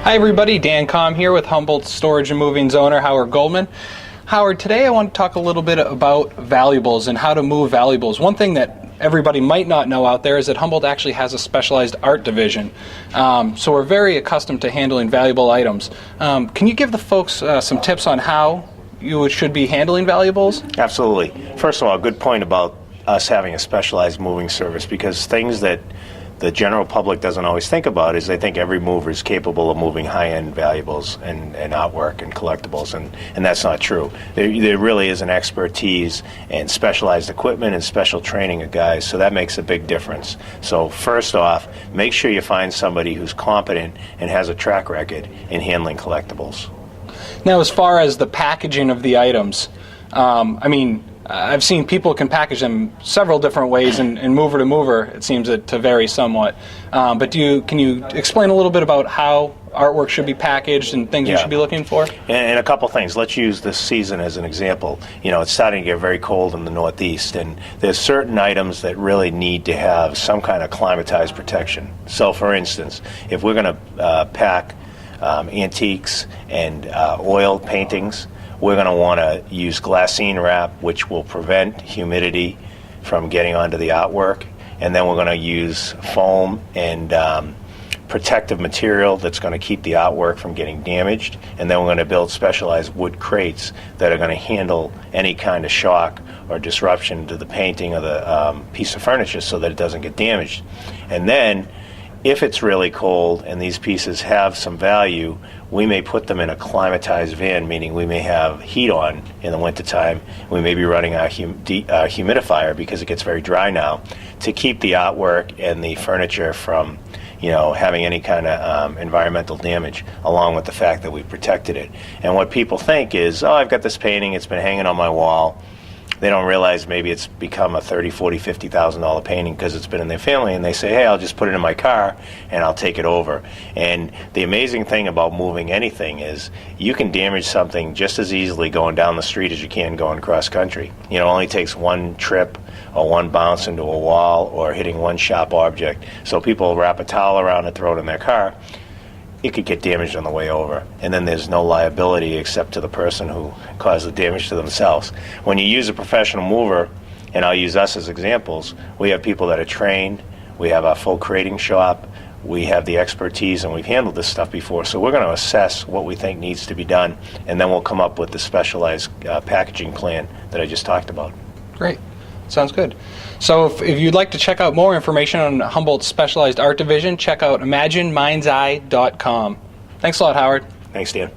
Hi everybody, Dan Com here with Humboldt Storage and Moving's owner Howard Goldman. Howard, today I want to talk a little bit about valuables and how to move valuables. One thing that everybody might not know out there is that Humboldt actually has a specialized art division. So we're very accustomed to handling valuable items. Can you give the folks some tips on how you should be handling valuables? Absolutely. First of all, good point about us having a specialized moving service, because things that the general public doesn't always think about is they think every mover is capable of moving high-end valuables and artwork and collectibles, and that's not true. There really is an expertise and specialized equipment and special training of guys, so that makes a big difference. So first off, make sure you find somebody who's competent and has a track record in handling collectibles. Now, as far as the packaging of the items, I've seen people can package them several different ways, and mover to mover, it seems to vary somewhat. But can you explain a little bit about how artwork should be packaged and things you should be looking for? And a couple things. Let's use this season as an example. You know, it's starting to get very cold in the Northeast, and there's certain items that really need to have some kind of climatized protection. So, for instance, if we're going to pack antiques and oil paintings, we're going to want to use glassine wrap, which will prevent humidity from getting onto the artwork. And then we're going to use foam and protective material that's going to keep the artwork from getting damaged. And then we're going to build specialized wood crates that are going to handle any kind of shock or disruption to the painting of the piece of furniture so that it doesn't get damaged. And then, if it's really cold and these pieces have some value, we may put them in a climatized van, meaning we may have heat on in the wintertime. We may be running our humidifier, because it gets very dry now, to keep the artwork and the furniture from having any kind of environmental damage, along with the fact that we protected it. And what people think is, oh, I've got this painting, it's been hanging on my wall. They don't realize maybe it's become a $30,000, $40,000, $50,000 painting because it's been in their family, and they say, hey, I'll just put it in my car and I'll take it over. And the amazing thing about moving anything is you can damage something just as easily going down the street as you can going cross country. It only takes one trip or one bounce into a wall or hitting one sharp object. So people wrap a towel around and throw it in their car. It could get damaged on the way over, and then there's no liability except to the person who caused the damage to themselves. When you use a professional mover, and I'll use us as examples, we have people that are trained, we have our full crating shop, we have the expertise, and we've handled this stuff before, so we're going to assess what we think needs to be done, and then we'll come up with the specialized packaging plan that I just talked about. Great. Sounds good. So if you'd like to check out more information on Humboldt's specialized art division, check out imaginemind'seye.com. Thanks a lot, Howard. Thanks, Dan.